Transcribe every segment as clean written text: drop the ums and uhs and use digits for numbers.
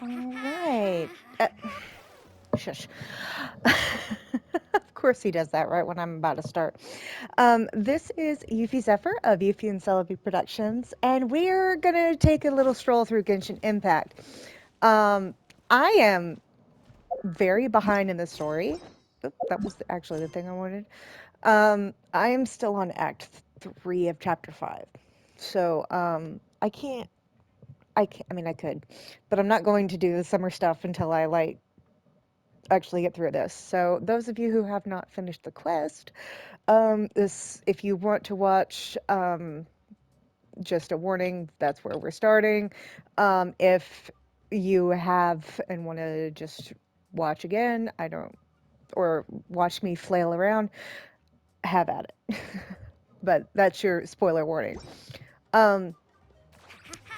All right. Shush. Of course he does that right when I'm about to start. This is Yuffie Zephyr of Yuffie and Celebi Productions, and we're gonna take a little stroll through Genshin Impact. Um, I am very behind in the story. Oop, that was actually the thing I wanted. I am still on Act 3 of Chapter 5. So, I can't, I mean, I could, but I'm not going to do the summer stuff until I, like, actually get through this. So, those of you who have not finished the quest, if you want to watch, just a warning, that's where we're starting. If you have and want to just watch again, or watch me flail around, have at it. But that's your spoiler warning. Um,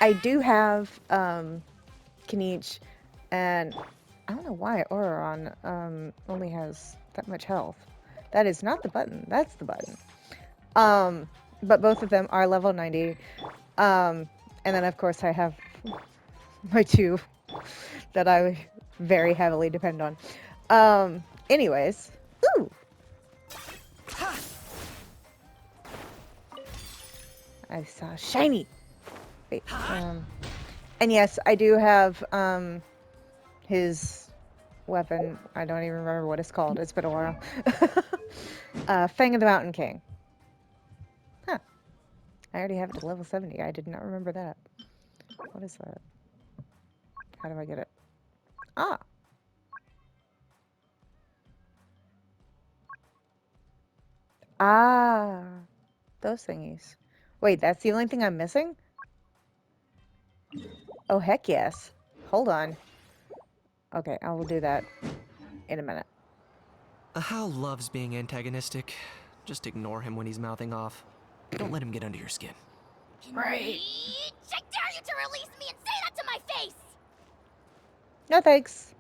I do have Kanichi, and I don't know why Auron only has that much health. That is not the button. That's the button. But both of them are level 90. And then of course I have my two that I very heavily depend on. Anyways, ooh, I saw shiny. Wait, and yes, I do have his weapon. I don't even remember what it's called. It's been a while. Fang of the Mountain King. Huh. I already have it to level 70. I did not remember that. What is that? How do I get it? Ah. Ah. Those thingies. Wait, that's the only thing I'm missing? Oh, heck yes. Hold on. Okay, I will do that in a minute. Hal loves being antagonistic. Just ignore him when he's mouthing off. Don't let him get under your skin. Right. I dare you to release me and say that to my face! No thanks.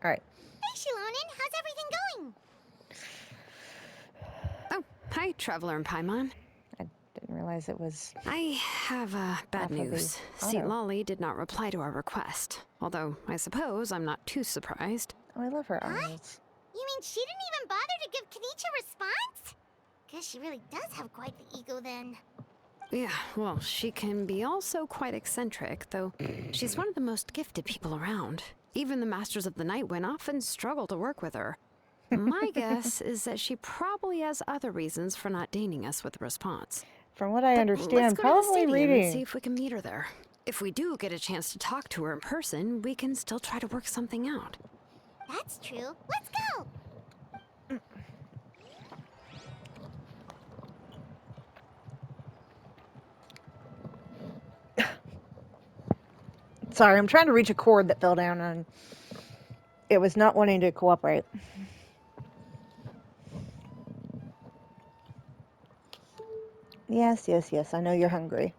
Alright. Hey, Xilonen, how's everything going? Oh, hi, Traveler and Paimon. I didn't realize it was I have bad half of the news. auto. Citlali did not reply to our request. Although, I suppose I'm not too surprised. Oh, I love her Huh? eyes. You mean she didn't even bother to give Kanichi a response? Guess she really does have quite the ego then. Yeah, well, she can be also quite eccentric, though she's one of the most gifted people around. Even the Masters of the Night Wind often struggle to work with her. My guess is that she probably has other reasons for not deigning us with a response. From what I But let's understand, go to the probably stadium and see reading. if we can meet her there. If we do get a chance to talk to her in person, we can still try to work something out. That's true. Let's go! Sorry, I'm trying to reach a cord that fell down and it was not wanting to cooperate. Yes, yes, yes. I know you're hungry.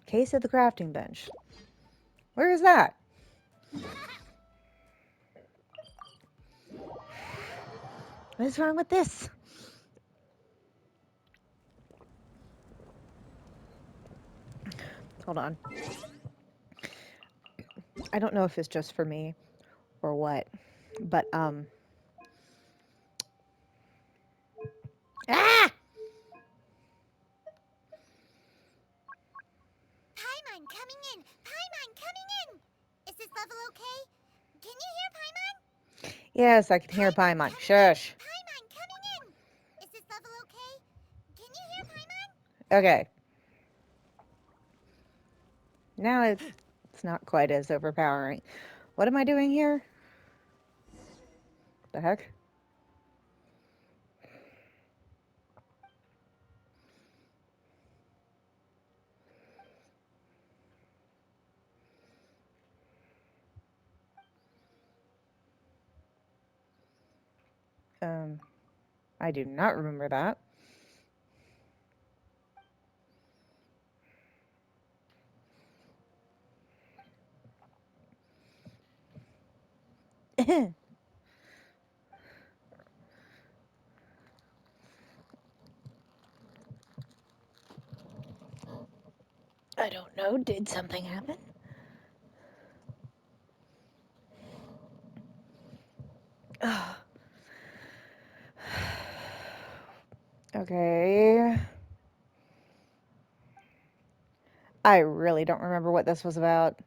Case of the crafting bench. Where is that? What is wrong with this? Hold on. I don't know if it's just for me or what, but ah! Paimon coming in! Paimon coming in! Is this level okay? Can you hear Paimon? Yes, I can hear Paimon. Shush. Paimon coming in! Is this level okay? Can you hear Paimon? Okay. Now it's not quite as overpowering. What am I doing here? The heck? I do not remember that. I don't know. Did something happen? Okay. I really don't remember what this was about.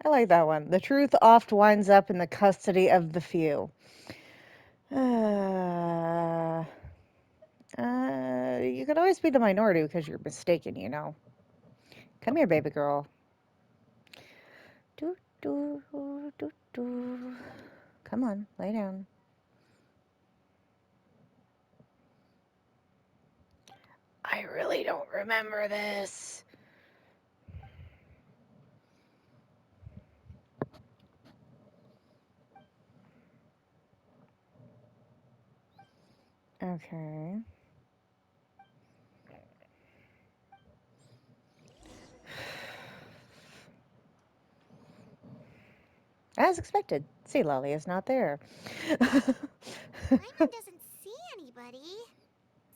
I like that one. The truth oft winds up in the custody of the few. You could always be the minority because you're mistaken, you know. Come here, baby girl. Do, do, do, do. Come on, lay down. I really don't remember this. Okay. As expected, Citlali is not there. Paimon doesn't see anybody.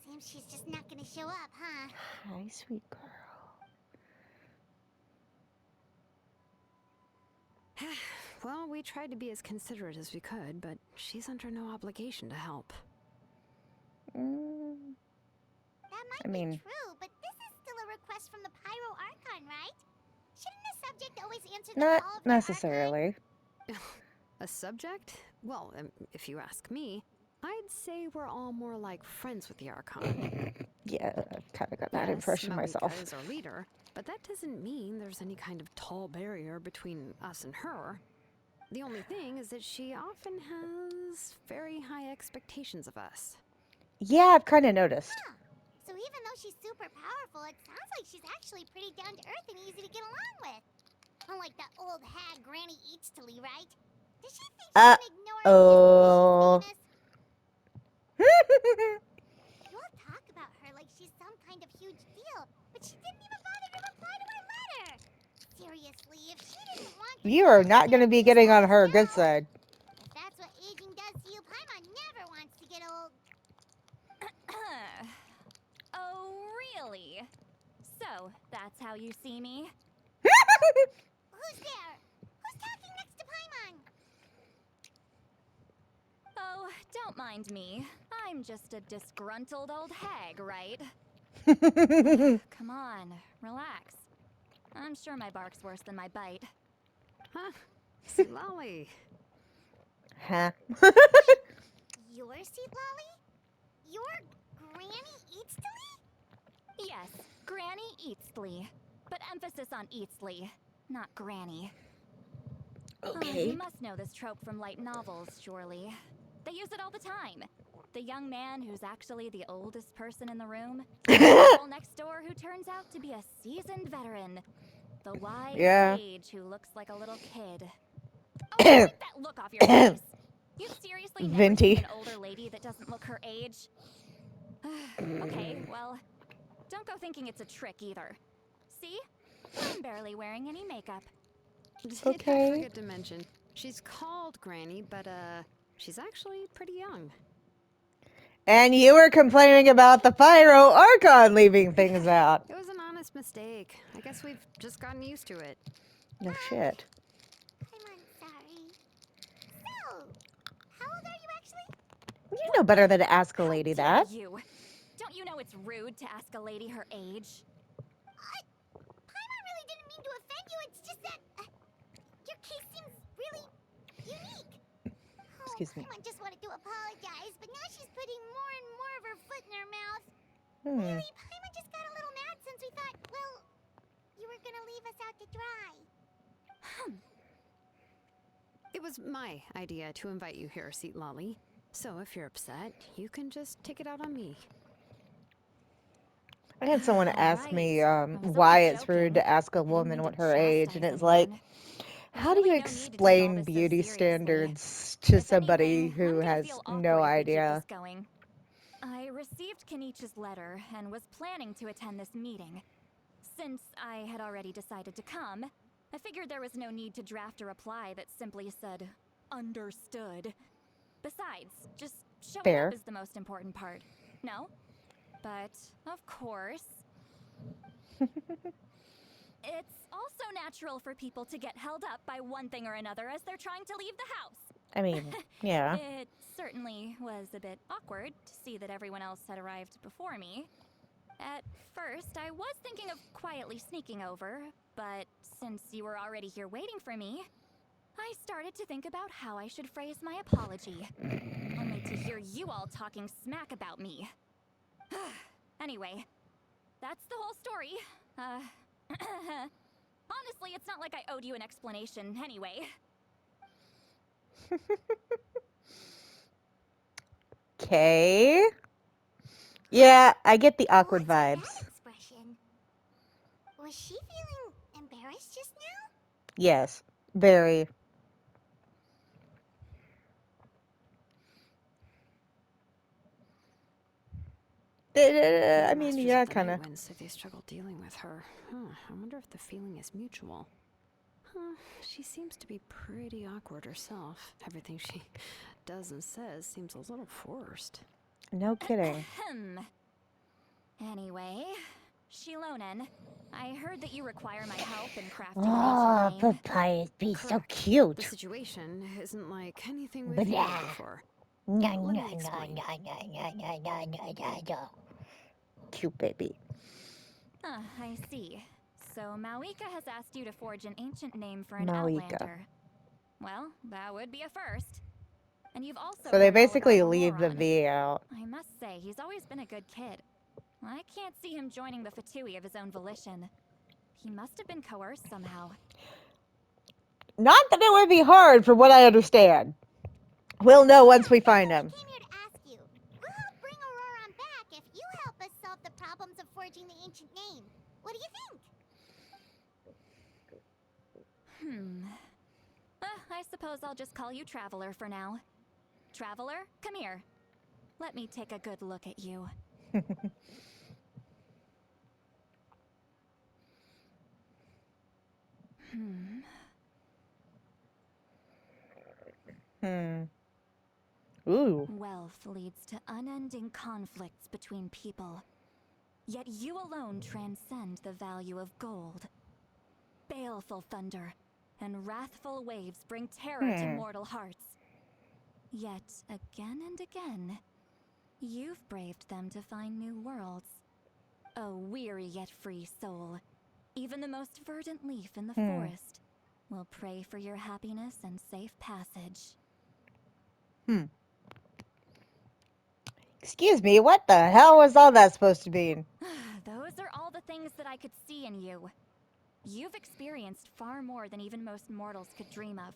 Seems she's just not gonna show up, huh? Hi, sweet girl. Well, we tried to be as considerate as we could, but she's under no obligation to help. That might I mean, be true, but this is still a request from the Pyro Archon, right? Shouldn't the subject always answer the not call of their Archon? necessarily. A subject? Well, if you ask me, I'd say we're all more like friends with the Archon. Yeah, I've kind of got that Yes, impression Malika myself. is our leader, but that doesn't mean there's any kind of tall barrier between us and her. The only thing is that she often has very high expectations of us. Yeah, I've kind of noticed. Huh. So even though she's super powerful, it sounds like she's actually pretty down to earth and easy to get along with. Unlike that old hag Granny Citlali, right? Does she think she can ignore us Oh. just because she's famous? You all talk about her like she's some kind of huge deal, but she didn't even bother to reply to our letter. Seriously, if she didn't want to You are not going to be getting on her good now. side. If that's what aging does to you, Paimon never wants to get old. Oh, really? So, that's how you see me? Who's there? Who's talking next to Paimon? Oh, don't mind me. I'm just a disgruntled old hag, right? Come on, relax. I'm sure my bark's worse than my bite. Huh? Citlali. Huh? You're Citlali? You're Granny Citlali? Yes, Granny Citlali. But emphasis on Citlali, not Granny. Okay. You must know this trope from light novels, surely. They use it all the time. The young man who's actually the oldest person in the room. The girl next door who turns out to be a seasoned veteran. The wise sage who looks like a little kid. Oh, wipe that look off your face! You've seriously never Venti. seen an older lady that doesn't look her age? Okay, well, don't go thinking it's a trick either. See? I'm barely wearing any makeup. Okay. I forget to mention, she's called Granny, but she's actually pretty young. And you were complaining about the Pyro Archon leaving things out. It was an honest mistake. I guess we've just gotten used to it. No shit. I'm sorry. So, how old are you actually? You know better than to ask a lady How dare that. you? Don't you know it's rude to ask a lady her age? Paimon really didn't mean to offend you. It's just that your case seems really unique. Excuse me. Paimon just wanted to apologize, but now she's putting more and more of her foot in her mouth. Hmm. Really, Paimon just got a little mad since we thought, well, you were gonna leave us out to dry. It was my idea to invite you here, Citlali. So if you're upset, you can just take it out on me. I had someone ask Alright. me I was why only it's rude joking. to ask a I didn't mean woman to what her age, and chastise it's like, anyone. How do really you no need to take all explain this so beauty seriously. standards to If somebody anything, who I'm gonna has feel no awkward if we keep idea? this going. I received Kenichi's letter and was planning to attend this meeting. Since I had already decided to come, I figured there was no need to draft a reply that simply said, understood. Besides, just showing Fair. up is the most important part. No? But, of course, it's also natural for people to get held up by one thing or another as they're trying to leave the house. I mean, yeah. It certainly was a bit awkward to see that everyone else had arrived before me. At first, I was thinking of quietly sneaking over, but since you were already here waiting for me, I started to think about how I should phrase my apology. Only to hear you all talking smack about me. Anyway, that's the whole story. Honestly, it's not like I owed you an explanation anyway. Okay. Yeah, I get the awkward What's with vibes. that expression? Was she feeling embarrassed just now? Yes, very. I The mean, Masters yeah, of the kind of. Night Winds say they struggle dealing with her. I wonder if the feeling is mutual. She seems to be pretty awkward herself. Everything she does and says seems a little forced. No kidding. Anyway, Xilonen, I heard that you require my help in crafting Oh, an ancient name. papayas be so Correct. The cute. situation isn't like anything we've Blah. handled before. No, Let no, me no, explain. no, no, no, no, no, no, no, no. Cute baby. I see. So Mawika has asked you to forge an ancient name for an Mawika. Outlander. Well, that would be a first. And you've also So they heard all basically about leave the Auroron. V out. I must say, he's always been a good kid. I can't see him joining the Fatui of his own volition. He must have been coerced somehow. Not that it would be hard, from what I understand. We'll know once we find him. I came here to ask you. We'll help bring Auroron back if you help us solve the problems of forging the ancient name. What do you think? I suppose I'll just call you Traveler for now. Traveler, come here. Let me take a good look at you. Ooh. Wealth leads to unending conflicts between people. Yet you alone transcend the value of gold. Baleful thunder and wrathful waves bring terror to mortal hearts. Yet again and again, you've braved them to find new worlds. A weary yet free soul, even the most verdant leaf in the forest will pray for your happiness and safe passage. Excuse me, what the hell was all that supposed to mean? Those are all the things that I could see in you. You've experienced far more than even most mortals could dream of.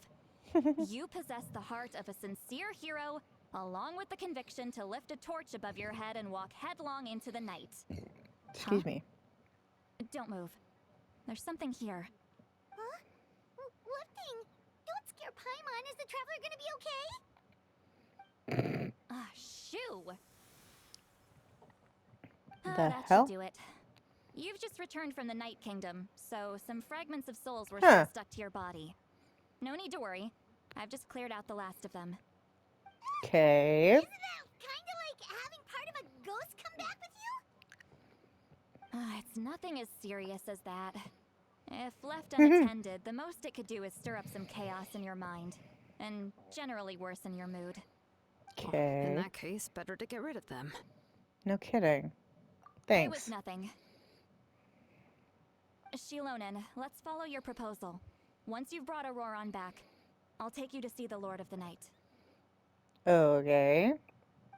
You possess the heart of a sincere hero, along with the conviction to lift a torch above your head and walk headlong into the night. Excuse me. Don't move. There's something here. Huh? What thing? Don't scare Paimon. Is the traveler gonna be okay? Shoo! The that hell? should do it. You've just returned from the Night Kingdom, so some fragments of souls were Huh. still stuck to your body. No need to worry. I've just cleared out the last of them. Okay. Isn't that kinda like having part of a ghost come back with you? It's nothing as serious as that. If left unattended, the most it could do is stir up some chaos in your mind, and generally worsen your mood. In Okay. that case, better to get rid of them. No kidding. It Thanks. was nothing. Xilonen, let's follow your proposal. Once you've brought Auroron back, I'll take you to see the Lord of the Night. Okay.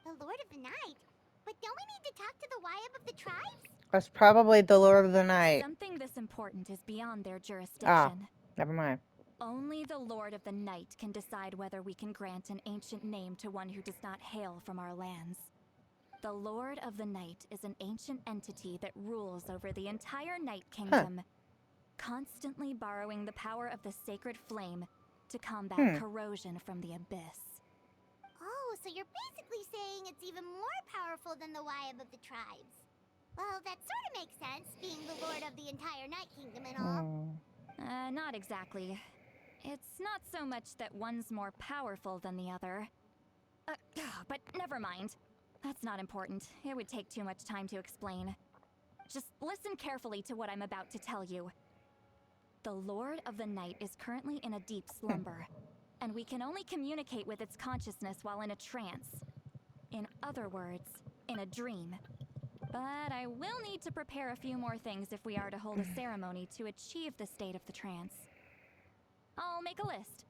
The Lord of the Night? But don't we need to talk to the Wyab of the tribes? That's probably the Lord of the Night. Something this important is beyond their jurisdiction. Never mind. Only the Lord of the Night can decide whether we can grant an ancient name to one who does not hail from our lands. The Lord of the Night is an ancient entity that rules over the entire Night Kingdom. constantly borrowing the power of the sacred flame to combat corrosion from the abyss. Oh, so you're basically saying it's even more powerful than the Wyab of the tribes. Well, that sort of makes sense, being the lord of the entire Night Kingdom and all. Not exactly. It's not so much that one's more powerful than the other. But never mind. That's not important. It would take too much time to explain. Just listen carefully to what I'm about to tell you. The Lord of the Night is currently in a deep slumber, and we can only communicate with its consciousness while in a trance. In other words, in a dream. But I will need to prepare a few more things if we are to hold a ceremony to achieve the state of the trance. I'll make a list.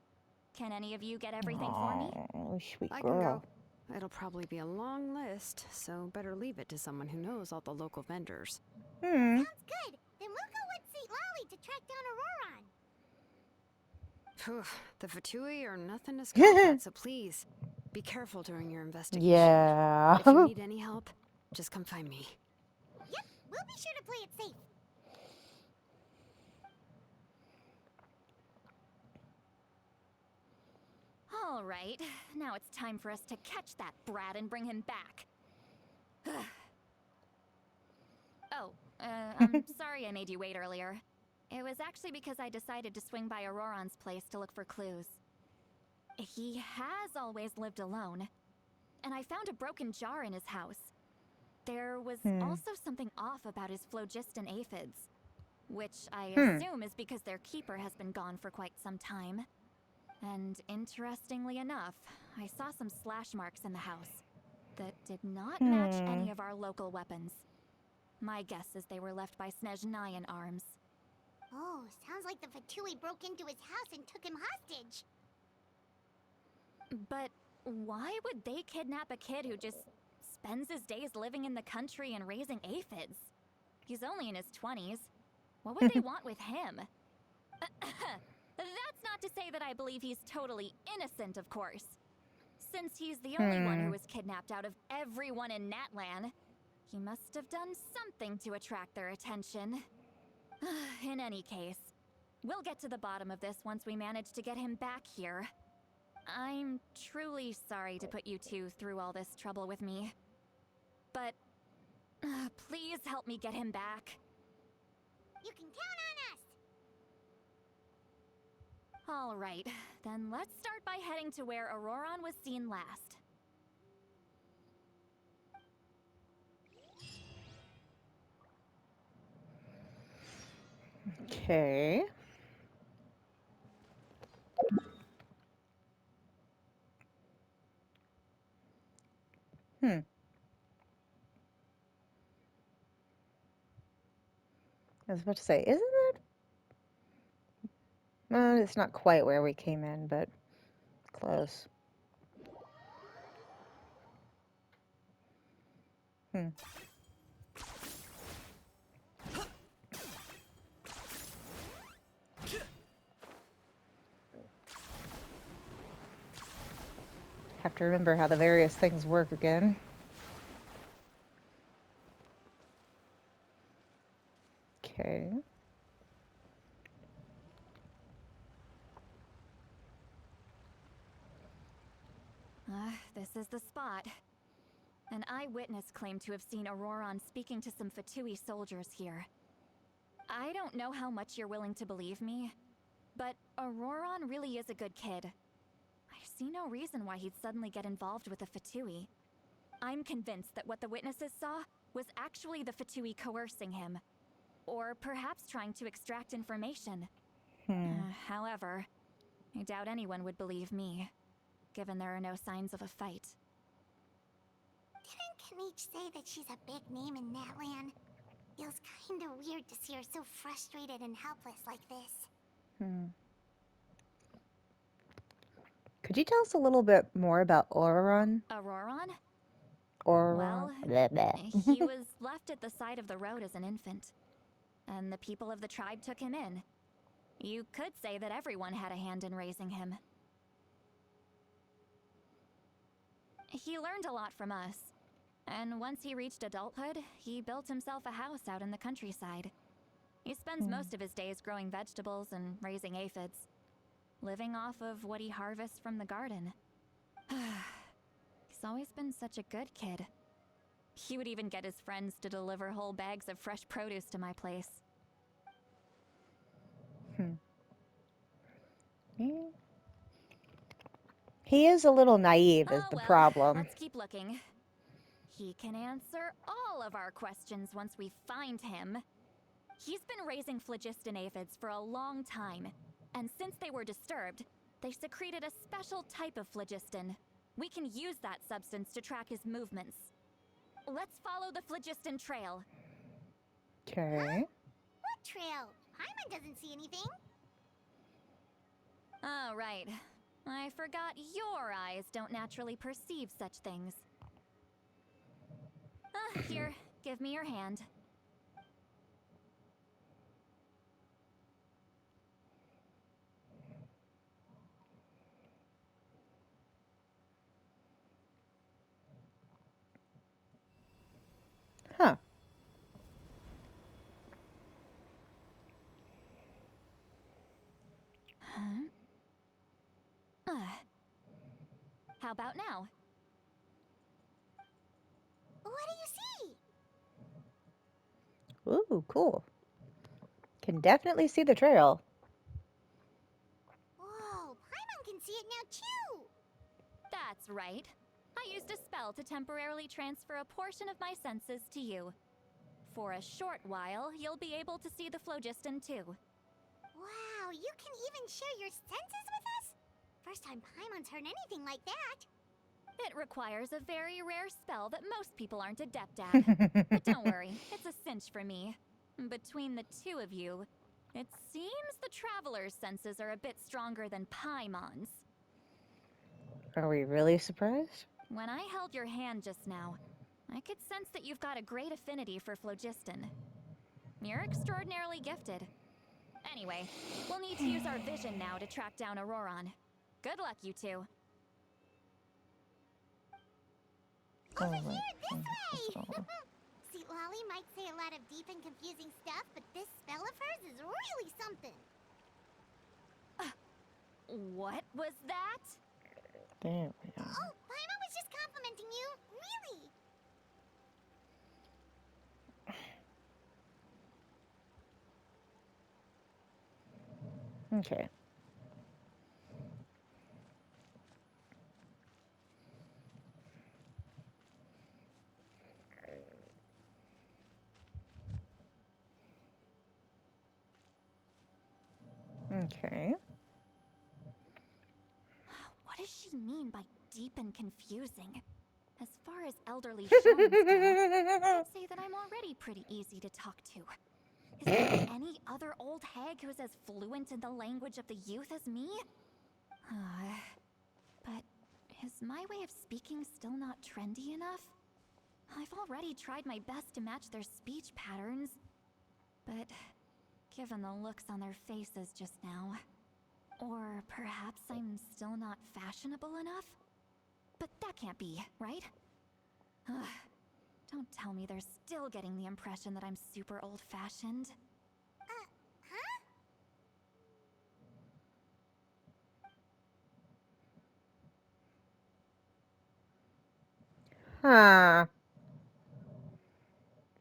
Can any of you get everything for me? Oh, sweet I can girl. go. It'll probably be a long list, so better leave it to someone who knows all the local vendors. Sounds good. Then we'll go with Citlali to track down Auroron. Phew, the Fatui are nothing to scoff at, so please, be careful during your investigation. Yeah. If you need any help, just come find me. Yep, we'll be sure to play it safe. All right, now it's time for us to catch that brat and bring him back. I'm sorry I made you wait earlier. It was actually because I decided to swing by Auroron's place to look for clues. He has always lived alone, and I found a broken jar in his house. There was also something off about his phlogiston aphids, which I assume is because their keeper has been gone for quite some time. And interestingly enough, I saw some slash marks in the house that did not match any of our local weapons. My guess is they were left by Snezhnayan arms. Oh, sounds like the Fatui broke into his house and took him hostage. But why would they kidnap a kid who just spends his days living in the country and raising aphids? He's only in his 20s. What would they want with him? That's not to say that I believe he's totally innocent, of course. Since he's the only one who was kidnapped out of everyone in Natlan, he must have done something to attract their attention. In any case, we'll get to the bottom of this once we manage to get him back here. I'm truly sorry to put you two through all this trouble with me. But please help me get him back. You can count on us! All right, then let's start by heading to where Auroron was seen last. Okay. I was about to say, isn't it? Well, it's not quite where we came in, but close. Have to remember how the various things work again. Okay. This is the spot. An eyewitness claimed to have seen Auroron speaking to some Fatui soldiers here. I don't know how much you're willing to believe me, but Auroron really is a good kid. I see no reason why he'd suddenly get involved with the Fatui. I'm convinced that what the witnesses saw was actually the Fatui coercing him, or perhaps trying to extract information. However, I doubt anyone would believe me, given there are no signs of a fight. Didn't Kanich say that she's a big name in Natlan? Feels kinda weird to see her so frustrated and helpless like this. Could you tell us a little bit more about Auroron? Auroron? Or Well, blah, blah. he was left at the side of the road as an infant, and the people of the tribe took him in. You could say that everyone had a hand in raising him. He learned a lot from us, and once he reached adulthood, he built himself a house out in the countryside. He spends most of his days growing vegetables and raising aphids, living off of what he harvests from the garden. He's always been such a good kid. He would even get his friends to deliver whole bags of fresh produce to my place. He is a little naive is Oh the well, problem. let's keep looking. He can answer all of our questions once we find him. He's been raising phlogiston aphids for a long time, and since they were disturbed, they secreted a special type of phlogiston. We can use that substance to track his movements. Let's follow the phlogiston trail. Okay. What trail? Paimon doesn't see anything. Oh, right. I forgot your eyes don't naturally perceive such things. Here, give me your hand. Huh. How about now? What do you see? Ooh, cool. Can definitely see the trail. Whoa, Paimon can see it now too. That's right. I used a spell to temporarily transfer a portion of my senses to you. For a short while, you'll be able to see the phlogiston too. Wow, you can even share your senses with us? First time Paimon's heard anything like that. It requires a very rare spell that most people aren't adept at. But don't worry, it's a cinch for me. Between the two of you, it seems the Traveler's senses are a bit stronger than Paimon's. Are we really surprised? When I held your hand just now, I could sense that you've got a great affinity for phlogiston. You're extraordinarily gifted. Anyway, we'll need to use our vision now to track down Auroron. Good luck, you two. Over Oh, here, this oh. way! Citlali might say a lot of deep and confusing stuff, but this spell of hers is really something. What was that? There we go. Oh, Paimon was just complimenting you. Really. Okay. Okay. What does she mean by deep and confusing? As far as elderly shamans go, I'd say that I'm already pretty easy to talk to. Is there any other old hag who's as fluent in the language of the youth as me? But is my way of speaking still not trendy enough? I've already tried my best to match their speech patterns. But given the looks on their faces just now, or perhaps I'm still not fashionable enough? But that can't be, right? Don't tell me they're still getting the impression that I'm super old-fashioned. Huh? Huh.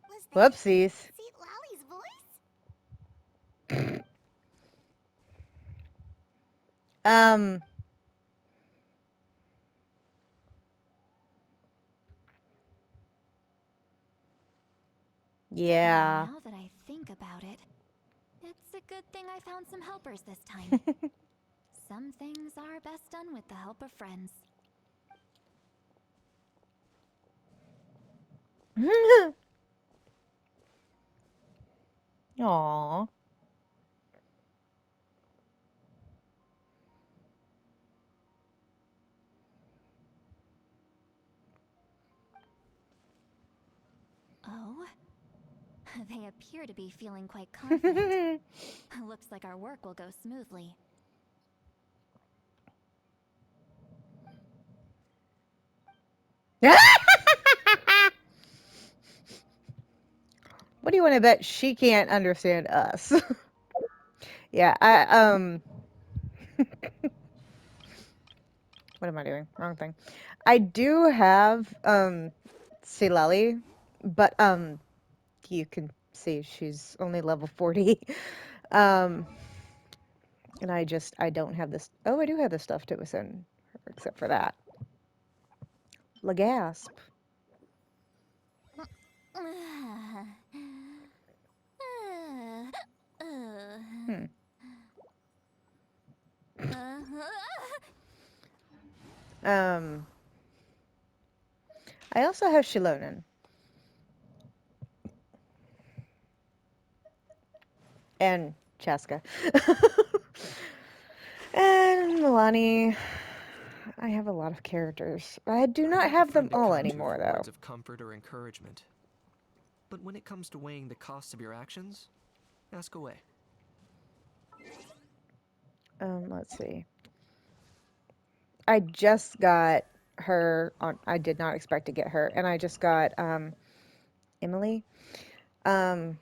Was that Whoopsies. Citlali's voice? Yeah. Now that I think about it, it's a good thing I found some helpers this time. Some things are best done with the help of friends. Aw. Oh? They appear to be feeling quite confident. Looks like our work will go smoothly. What do you want to bet she can't understand us? Yeah, what am I doing? Wrong thing. I do have Citlali, but you can see she's only level 40. Um and I don't have this. Oh, I do have the stuff to ascend her, except for that. Lagasp. Hmm. Um I also have Xilonen and Chaska. And Milani. I have a lot of characters. I do not have them all anymore, though. Words of comfort or encouragement. But when it comes to weighing the costs of your actions, ask away. Let's see. I just got her on. I did not expect to get her, and I just got Emily. Um,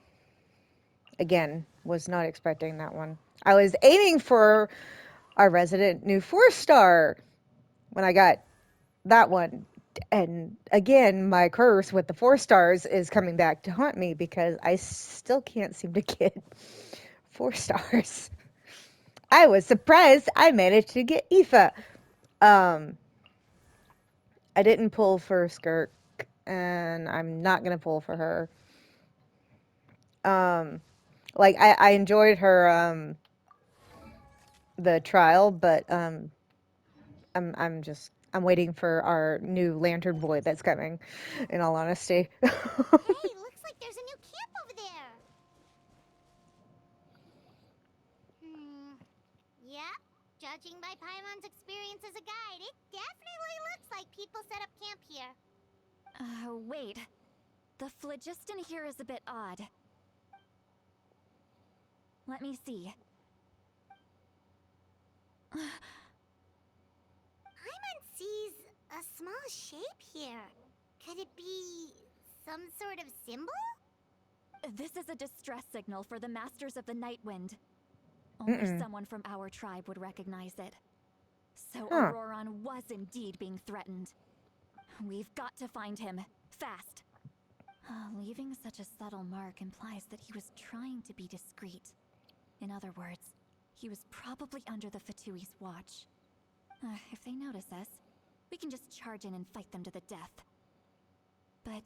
again, was not expecting that one. I was aiming for our resident new 4-star when I got that one. And again, my curse with the 4 stars is coming back to haunt me because I still can't seem to get 4 stars. I was surprised I managed to get Aoife. Um, I didn't pull for Skirk, and I'm not gonna pull for her. Like I enjoyed her the trial, but I'm waiting for our new lantern boy that's coming. In all honesty. Hey, looks like there's a new camp over there. Yep. Judging by Paimon's experience as a guide, it definitely looks like people set up camp here. Wait. The phlogiston here is a bit odd. Let me see. Paimon sees a small shape here. Could it be some sort of symbol? This is a distress signal for the Masters of the Nightwind. Only someone from our tribe would recognize it. So Auroron was indeed being threatened. We've got to find him. Fast. Leaving such a subtle mark implies that he was trying to be discreet. In other words, he was probably under the Fatui's watch. If they notice us, we can just charge in and fight them to the death. But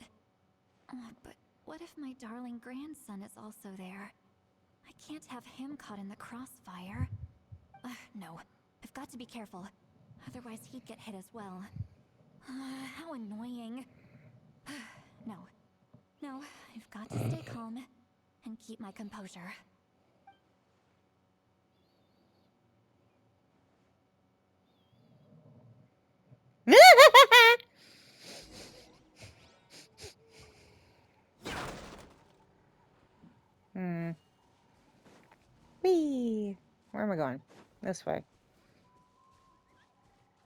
what if my darling grandson is also there? I can't have him caught in the crossfire. No, I've got to be careful. Otherwise he'd get hit as well. How annoying. No, I've got to stay calm and keep my composure. Whee! Where am I going? This way.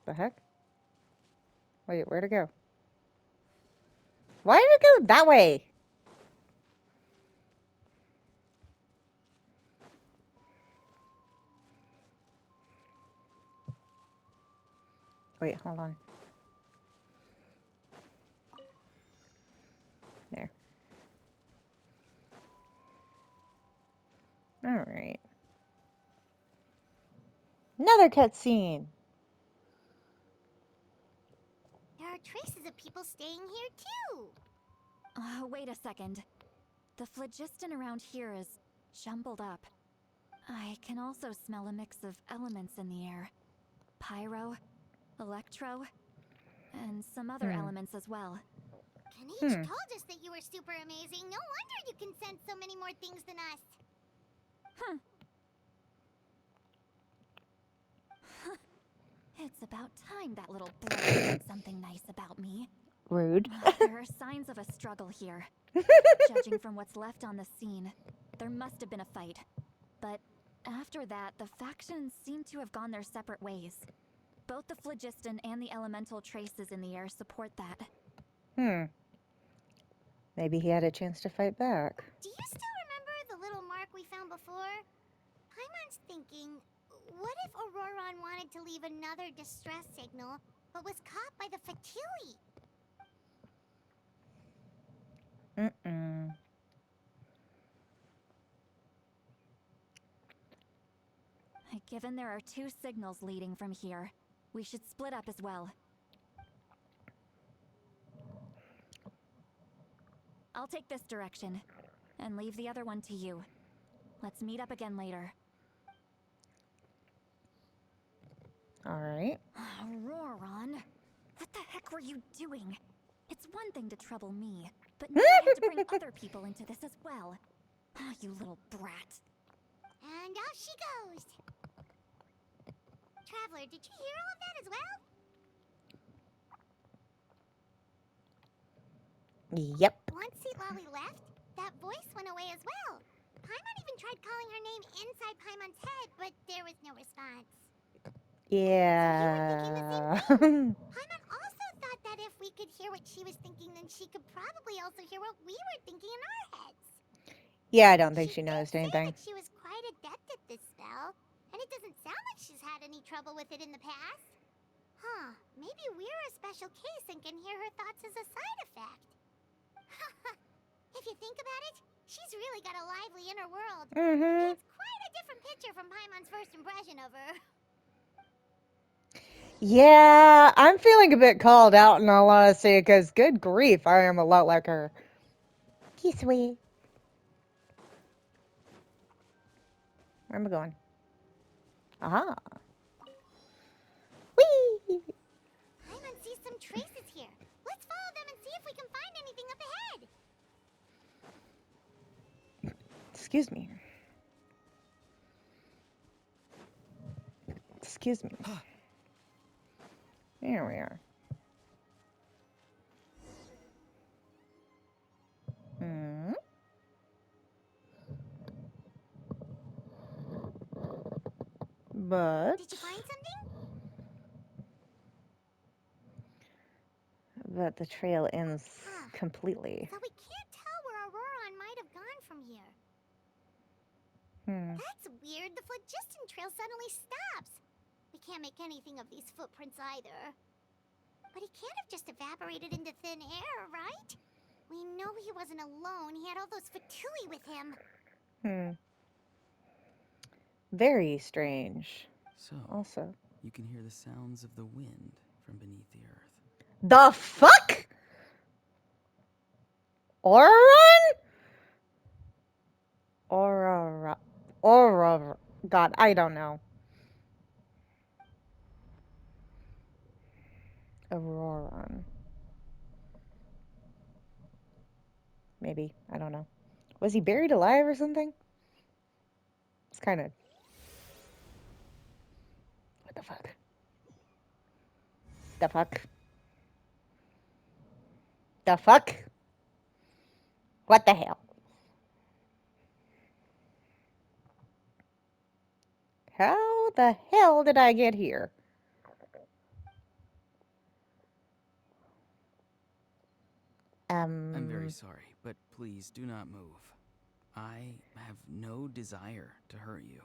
The heck? Wait, where'd it go? Why did it go that way? Wait, hold on. There. Alright. Another cutscene! There are traces of people staying here too. Wait a second. The phlogiston around here is jumbled up. I can also smell a mix of elements in the air. Pyro, electro, and some other elements as well. Kanich told us that you were super amazing. No wonder you can sense so many more things than us. It's about time that little brother said something nice about me. Rude. There are signs of a struggle here. Judging from what's left on the scene, there must have been a fight. But after that, the factions seem to have gone their separate ways. Both the phlogiston and the elemental traces in the air support that. Maybe he had a chance to fight back. Do you still remember the little mark we found before? Paimon's thinking, what if Auroron wanted to leave another distress signal, but was caught by the Fatui? Mm-mm. Given there are 2 signals leading from here, we should split up as well. I'll take this direction, and leave the other one to you. Let's meet up again later. Alright. Auroron, what the heck were you doing? It's one thing to trouble me, but now I have to bring other people into this as well. Ah, you little brat. And off she goes. Traveler, did you hear all of that as well? Yep. Once Citlali left, that voice went away as well. Paimon even tried calling her name inside Paimon's head, but there was no response. Yeah. Paimon also thought that if we could hear what she was thinking, then she could probably also hear what we were thinking in our heads. Yeah, I don't think she did noticed say anything. that she was quite adept at this spell, and it doesn't sound like she's had any trouble with it in the past. Huh, maybe we're a special case and can hear her thoughts as a side effect. If you think about it, she's really got a lively inner world. Mm-hmm. It's quite a different picture from Paimon's first impression of her. Yeah, I'm feeling a bit called out in all honesty, because good grief, I am a lot like her. He's sweet. Where am I going? Aha. Whee! Paimon sees some traces here. Let's follow them and see if we can find anything up ahead. Excuse me. Excuse me. Here we are. Hmm. But Did you find something? the trail ends Huh. completely. So we can't tell where Auroron might have gone from here. Hmm. That's weird. The phlogiston trail suddenly stops. We can't make anything of these footprints either. But he can't have just evaporated into thin air, right? We know he wasn't alone. He had all those Fatui with him. Hmm. Very strange. So, Also. you can hear the sounds of the wind from beneath the earth. The fuck? Auroron? Aurora. God, I don't know. Auroron. Maybe. I don't know. Was he buried alive or something? It's kind of... What the fuck? The fuck? The fuck? What the hell? How the hell did I get here? I'm very sorry, but please do not move. I have no desire to hurt you.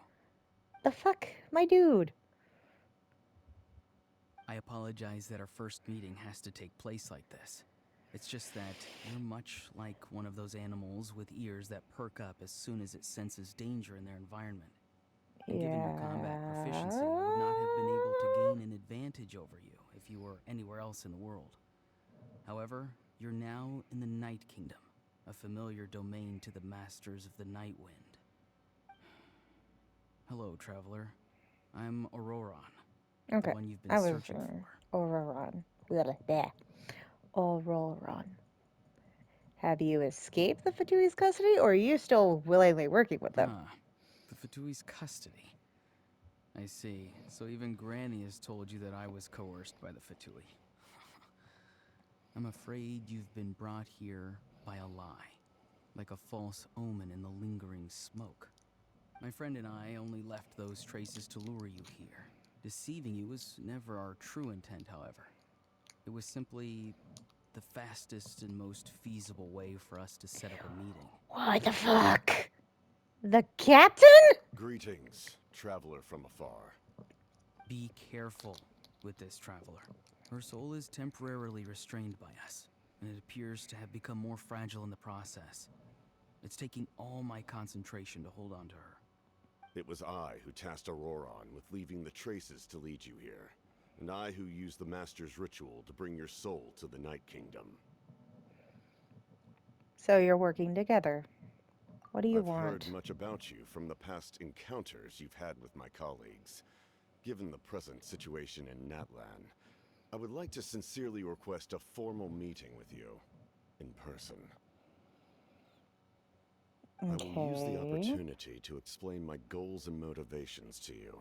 The fuck? My dude. I apologize that our first meeting has to take place like this. It's just that you're much like one of those animals with ears that perk up as soon as it senses danger in their environment. And given your combat proficiency, I would not have been able to gain an advantage over you if you were anywhere else in the world. However, you're now in the Night Kingdom, a familiar domain to the Masters of the Night Wind. Hello, traveler. I'm Auroron, Okay. the one you've been I was searching for. Auroron. There. Auroron. Have you escaped the Fatui's custody, or are you still willingly working with them? Ah, the Fatui's custody. I see. So even Granny has told you that I was coerced by the Fatui. I'm afraid you've been brought here by a lie, like a false omen in the lingering smoke. My friend and I only left those traces to lure you here. Deceiving you was never our true intent, however. It was simply the fastest and most feasible way for us to set up a meeting. What the fuck? The captain? Greetings, traveler from afar. Be careful with this traveler. Her soul is temporarily restrained by us, and it appears to have become more fragile in the process. It's taking all my concentration to hold on to her. It was I who tasked Auroron with leaving the traces to lead you here, and I who used the Master's ritual to bring your soul to the Night Kingdom. So you're working together. What do you I've want? heard much about you from the past encounters you've had with my colleagues. Given the present situation in Natlan, I would like to sincerely request a formal meeting with you, in person. I will use the opportunity to explain my goals and motivations to you,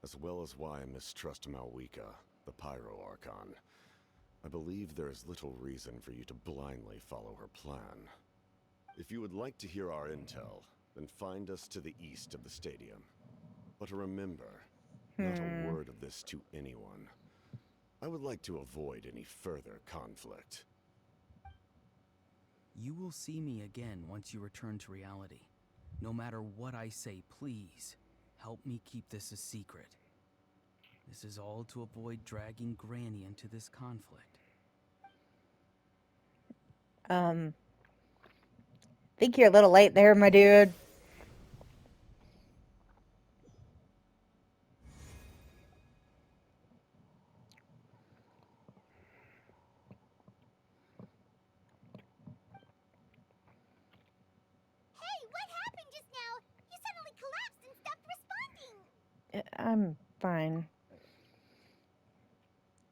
as well as why I mistrust Malwika, the Pyro Archon. I believe there is little reason for you to blindly follow her plan. If you would like to hear our intel, then find us to the east of the stadium. But remember, not a word of this to anyone. I would like to avoid any further conflict. You will see me again once you return to reality. No matter what I say, please, help me keep this a secret. This is all to avoid dragging Granny into this conflict. Think you're a little late there, my dude. Hey, what happened just now? You suddenly collapsed and stopped responding. I'm fine.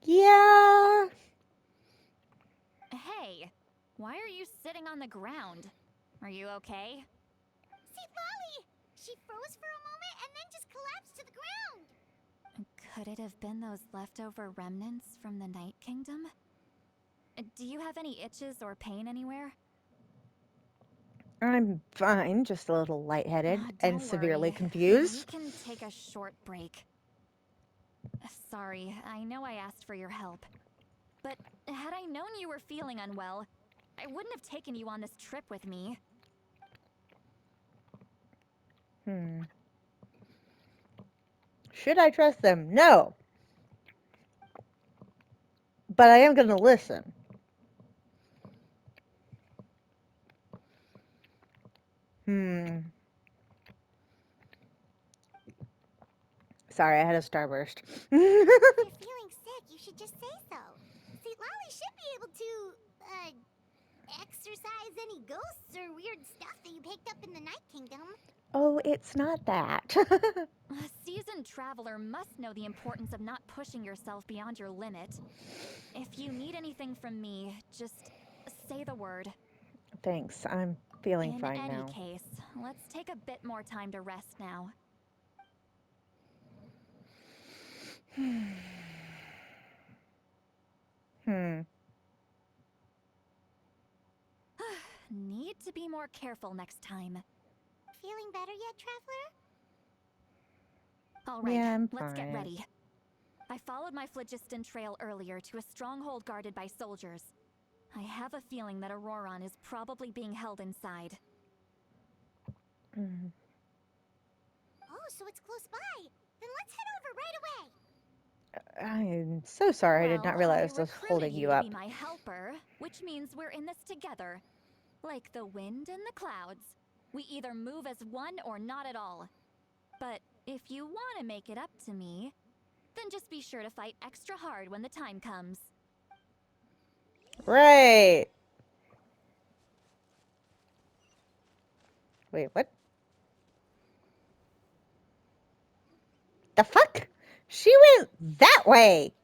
Yeah. Hey, why are you sitting on the ground? Are you okay? Citlali! She froze for a moment and then just collapsed to the ground. Could it have been those leftover remnants from the Night Kingdom? Do you have any itches or pain anywhere? I'm fine, just a little lightheaded and Don't severely worry. confused. We can take a short break. Sorry, I know I asked for your help. But had I known you were feeling unwell, I wouldn't have taken you on this trip with me. Should I trust them? No. But I am going to listen. Sorry, I had a starburst. If you're feeling sick, you should just say so. Citlali should be able to, exorcise any ghosts or weird stuff that you picked up in the Night Kingdom. Oh, it's not that. A seasoned traveler must know the importance of not pushing yourself beyond your limit. If you need anything from me, just say the word. Thanks, I'm feeling In fine any now. case, let's take a bit more time to rest now. Need to be more careful next time. Feeling better yet, traveler? All right, Yeah, I'm let's get fine. ready. I followed my phlogiston trail earlier to a stronghold guarded by soldiers. I have a feeling that Auroron is probably being held inside. Oh, so it's close by. Then let's head over right away. I'm so sorry, I did not realize I was recruited holding you up. to be my helper, which means we're in this together. Like the wind and the clouds. We either move as one or not at all. But if you want to make it up to me, then just be sure to fight extra hard when the time comes. Right. Wait, what? The fuck? She went that way.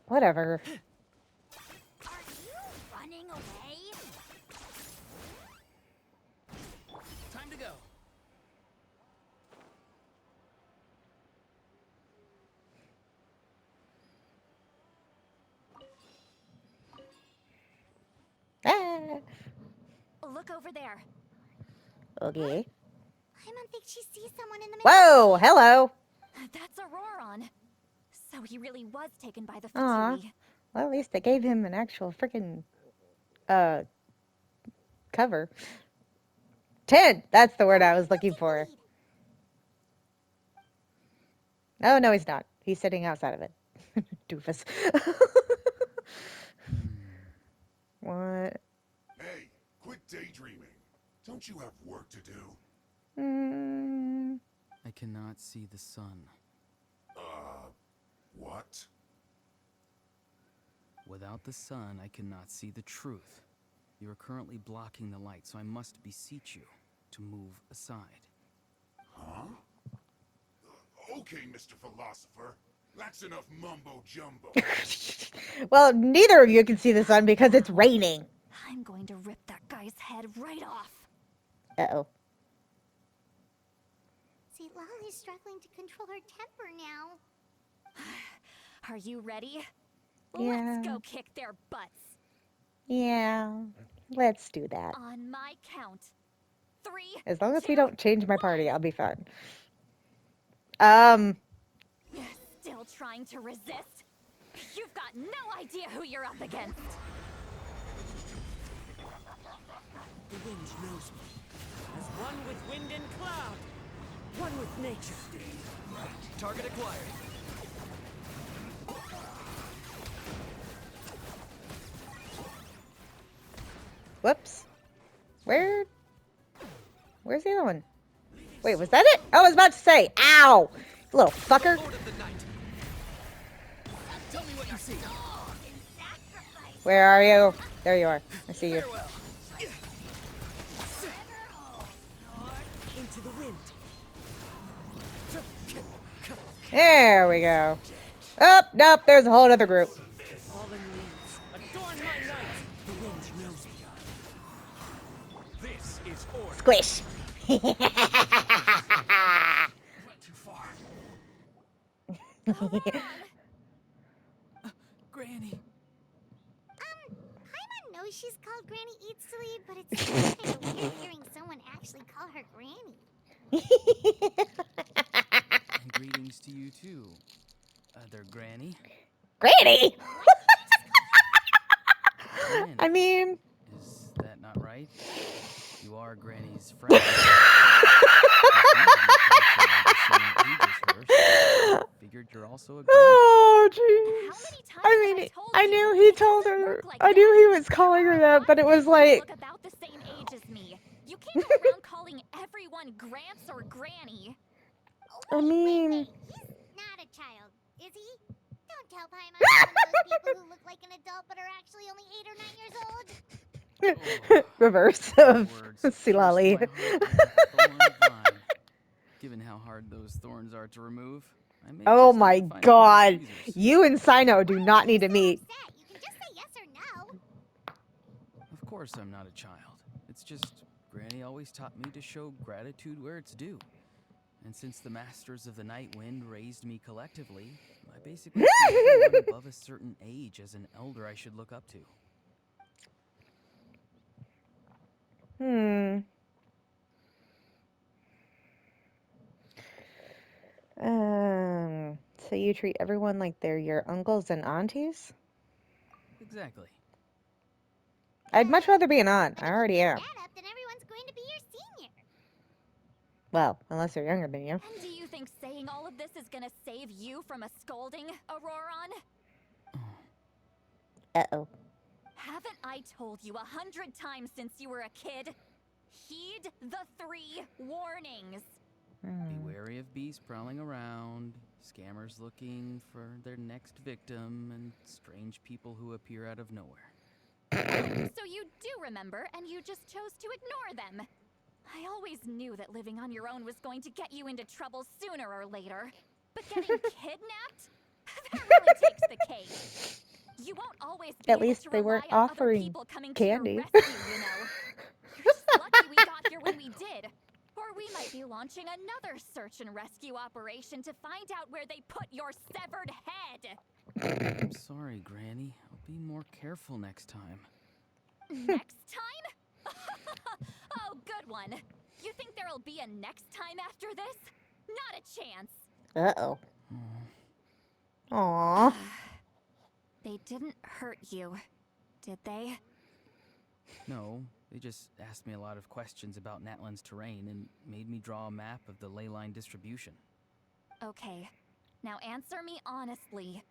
Whatever. Are you running away? Time to go. Ah. Look over there. Okay. Paimon thinks she sees someone in the middle. Whoa, hello. That's Auroron. So he really was taken by the Aw. Fatui. Well, at least they gave him an actual freaking cover. 10! That's the word I was looking for. Oh, no, he's not. He's sitting outside of it. Doofus. What? Hey, quit daydreaming. Don't you have work to do? I cannot see the sun. What? Without the sun, I cannot see the truth. You are currently blocking the light, so I must beseech you to move aside. Huh? Okay, Mr. Philosopher. That's enough mumbo-jumbo. Well, neither of you can see the sun because it's raining. I'm going to rip that guy's head right off. Uh-oh. Citlali's struggling to control her temper now. Are you ready? Yeah. Let's go kick their butts. Yeah. Let's do that. On my count. 3. As long as we 2, don't change my party, 1. I'll be fine. Still trying to resist? You've got no idea who you're up against. The wind knows me. As one with wind and cloud. One with nature. Target acquired. Whoops. Where's the other one? Wait, was that it? I was about to say, ow! You little fucker. Lord of the night. Tell me what you see. Where are you? There you are. I see you. Farewell. Into the wind. There we go. Oh, nope, there's a whole other group. Fallen leaves. Adorn my night. The wind knows me. This is order. Squish. Went too far. Granny! Paimon knows she's called Granny Eats Sleep, but it's kind of weird hearing someone actually call her Granny. And greetings to you too, other Granny. Granny! Granny. I mean... Is that not right? You are Granny's friend. Figured you're also a Granny. Oh, How jeez. many times I have mean, told I you knew he it told doesn't her. work like I knew that? he was calling her that, but it was like... Look about the same age as me. You can't go around calling everyone Gramps or Granny. I mean... He's not a child, is he? Don't tell Paimon he's one of those people who look like an adult but are actually only 8 or 9 years old. Reverse of Words Citlali. pierced my heart like a thorn vine. Given how hard those thorns are to remove, I may Oh just my need to find a pair of god. tweezers. You and Sino do not need to meet. Upset. You can just say yes or no. Of course I'm not a child. It's just Granny always taught me to show gratitude where it's due. And since the Masters of the Night Wind raised me collectively, I basically see everyone above a certain age as an elder I should look up to. So you treat everyone like they're your uncles and aunties? Exactly. I'd much rather be an aunt. But I if already you keep am. that up, then everyone's going to be your senior. Well, unless they're younger than you. And do you think saying all of this is gonna save you from a scolding, Auroron? Uh-oh. Haven't I told you 100 times since you were a kid? Heed the 3 warnings. Be wary of bees prowling around, scammers looking for their next victim, and strange people who appear out of nowhere. So you do remember, and you just chose to ignore them. I always knew that living on your own was going to get you into trouble sooner or later. But getting kidnapped? That really takes the cake. You won't always be At able least to they rely weren't on other offering people coming candy. to your rescue, you know. You're just lucky we got here when we did. Or we might be launching another search and rescue operation to find out where they put your severed head. I'm sorry, Granny. I'll be more careful next time. Next time? Oh, good one. You think there'll be a next time after this? Not a chance. Uh-oh. Aww. They didn't hurt you, did they? No, they just asked me a lot of questions about Natlan's terrain and made me draw a map of the ley line distribution. Okay, now answer me honestly.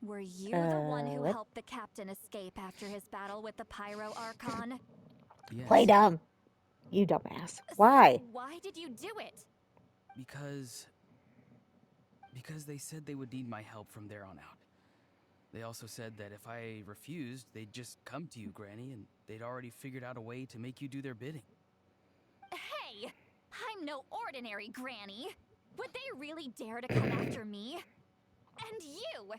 Were you the one who What? helped the captain escape after his battle with the Pyro Archon? Yes. Play dumb. You dumbass. Why? So why did you do it? Because they said they would need my help from there on out. They also said that if I refused, they'd just come to you, Granny, and they'd already figured out a way to make you do their bidding. Hey! I'm no ordinary Granny! Would they really dare to come after me? And you!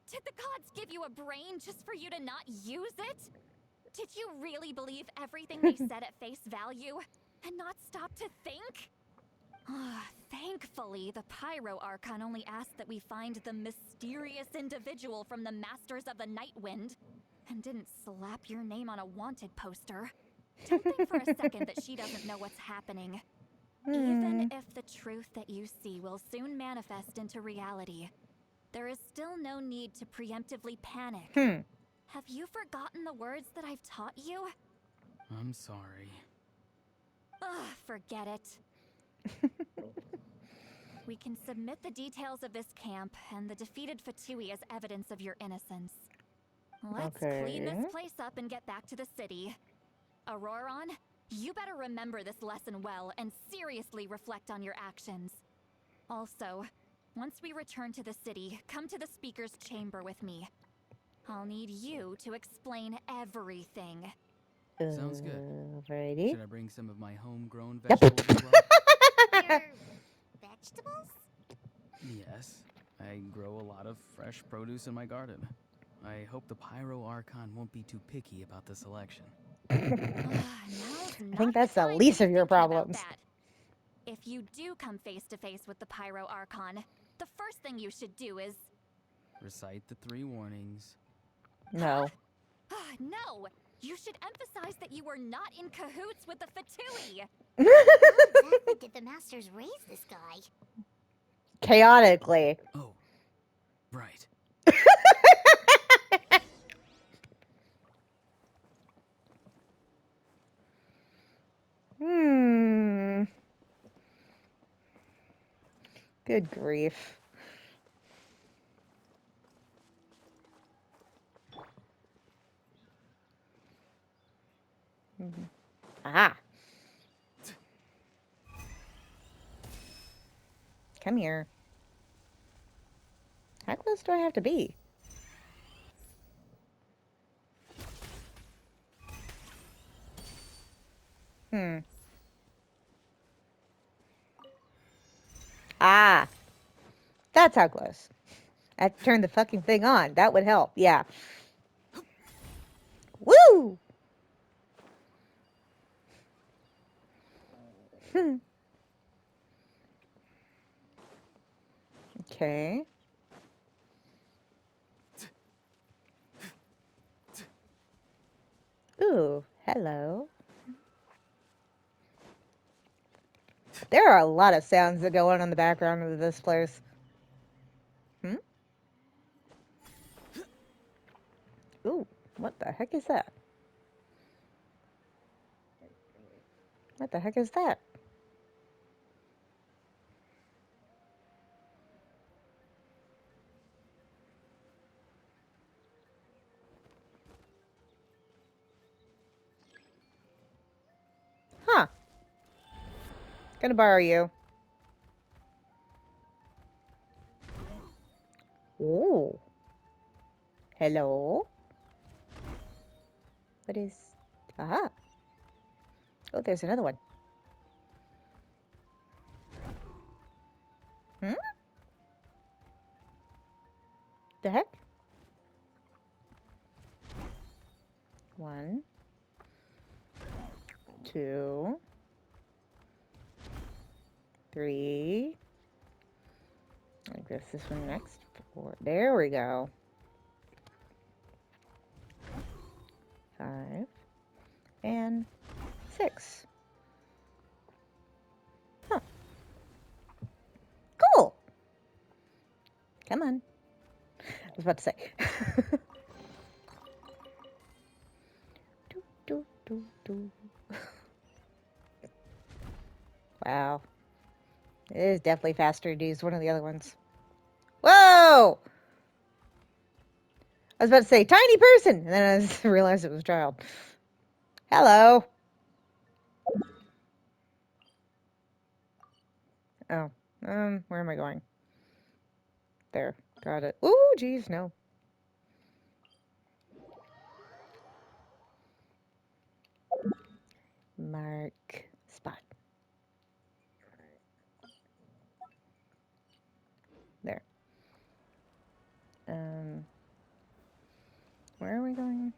Did the gods give you a brain just for you to not use it? Did you really believe everything they said at face value? And not stop to think? Thankfully, the Pyro Archon only asked that we find the mysterious individual from the Masters of the Night Wind, and didn't slap your name on a wanted poster. Don't think for a second that she doesn't know what's happening. Even if the truth that you see will soon manifest into reality, there is still no need to preemptively panic. Have you forgotten the words that I've taught you? I'm sorry. Forget it. We can submit the details of this camp and the defeated Fatui as evidence of your innocence. Let's clean this place up and get back to the city. Auroron, you better remember this lesson well and seriously reflect on your actions. Also, once we return to the city, come to the speaker's chamber with me. I'll need you to explain everything. Sounds good. Alrighty. Should I bring some of my homegrown vegetables as well? Your vegetables? Yes. I grow a lot of fresh produce in my garden. I hope the Pyro Archon won't be too picky about the selection. I think that's the least of your problems. If you do come face to face with the Pyro Archon, the first thing you should do is... Recite the 3 warnings. No. No! You should emphasize that you were not in cahoots with the Fatui! How exactly did the Masters raise this guy? Chaotically. Oh, right. Good grief. Ah. Come here. How close do I have to be? Ah. That's how close. I have to turn the fucking thing on. That would help. Yeah. Woo! Okay. Ooh, hello. There are a lot of sounds that go on in the background of this place. Ooh, what the heck is that? What the heck is that? Huh. Gonna borrow you. Ooh. Hello? What is... Aha. Oh, there's another one. The heck? 1, 2, 3. I guess this one next. 4. There we go. 5 and 6. Huh. Cool. Come on. was about to say. Do, do, do. Wow. It is definitely faster to use one of the other ones. Whoa! I was about to say, tiny person! And then I just realized it was a child. Hello! Oh. Where am I going? There. Got it. Ooh, geez, no. Mark. Spot. There. Where are we going?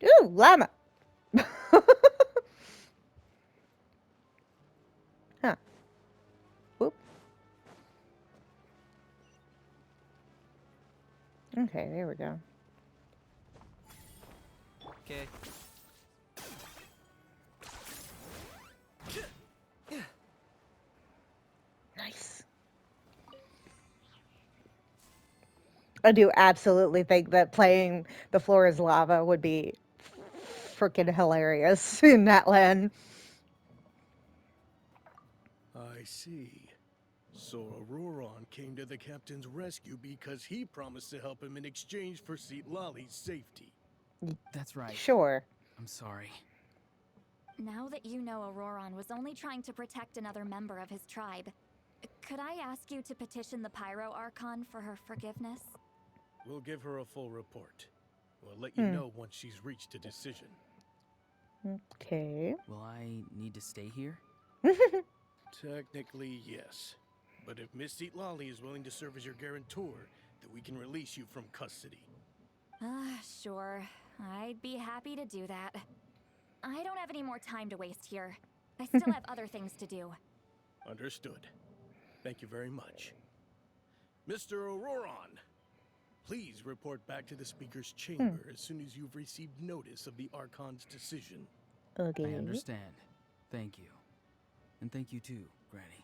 Ooh, llama! Huh. Whoop. Okay, there we go. Okay. Nice. I do absolutely think that playing the floor is lava would be freaking hilarious in Natlan. I see. So Auroron came to the captain's rescue because he promised to help him in exchange for Citlali's safety. That's right. Sure. I'm sorry. Now that you know Auroron was only trying to protect another member of his tribe, could I ask you to petition the Pyro Archon for her forgiveness? We'll give her a full report. We'll let you know once she's reached a decision. Okay. Will I need to stay here? Technically, yes. But if Miss Citlali is willing to serve as your guarantor, then we can release you from custody. Sure. I'd be happy to do that. I don't have any more time to waste here. I still have other things to do. Understood. Thank you very much. Mr. Auroron, please report back to the Speaker's chamber as soon as you've received notice of the Archon's decision. Okay. I understand. Thank you. And thank you too, Granny.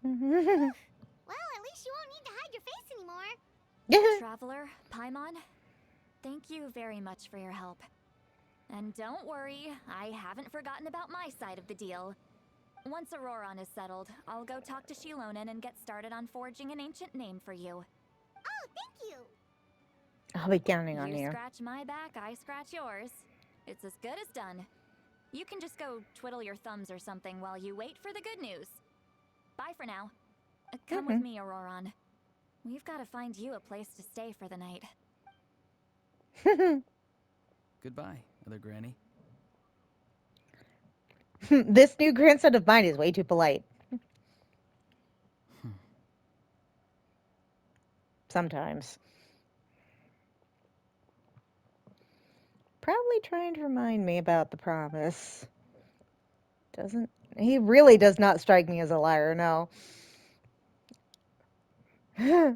Well, at least you won't need to hide your face anymore. Traveler, Paimon, thank you very much for your help. And don't worry, I haven't forgotten about my side of the deal. Once Auroron is settled, I'll go talk to Xilonen and get started on forging an ancient name for you. Oh, thank you. I'll be counting on You you. scratch my back, I scratch yours. It's as good as done. You can just go twiddle your thumbs or something while you wait for the good news. Bye for now. Come with me, Auroron. We've got to find you a place to stay for the night. Goodbye, Mother Granny. This new grandson of mine is way too polite. Sometimes. Probably trying to remind me about the promise. He really does not strike me as a liar, no. Huh.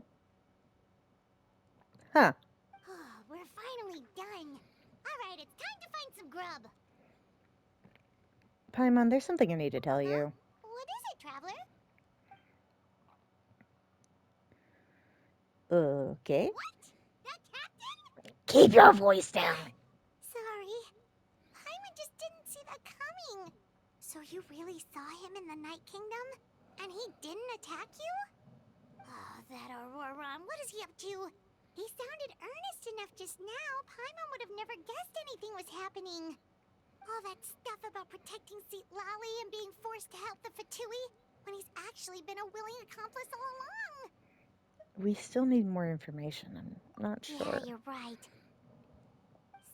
We're finally done. All right, it's time to find some grub. Paimon, there's something I need to tell you. What is it, Traveler? Okay. What? That captain? Keep your voice down. Sorry. Paimon just didn't see that coming. So you really saw him in the Night Kingdom? And he didn't attack you? Oh, that Auroron, what is he up to? He sounded earnest enough just now. Paimon would have never guessed anything was happening. All that stuff about protecting Citlali and being forced to help the Fatui when he's actually been a willing accomplice all along. We still need more information. I'm not sure. Yeah, you're right.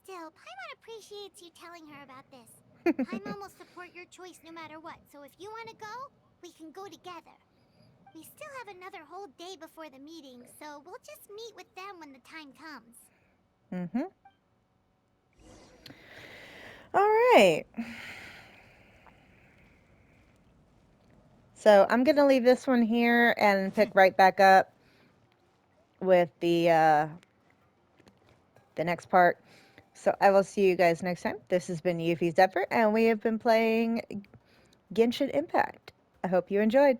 Still, Paimon appreciates you telling her about this. Paimon will support your choice no matter what, so if you want to go, we can go together. We still have another whole day before the meeting, so we'll just meet with them when the time comes. Mm-hmm. All right. So I'm going to leave this one here and pick right back up with the next part. So I will see you guys next time. This has been Yuffie's Zephyr, and we have been playing Genshin Impact. I hope you enjoyed.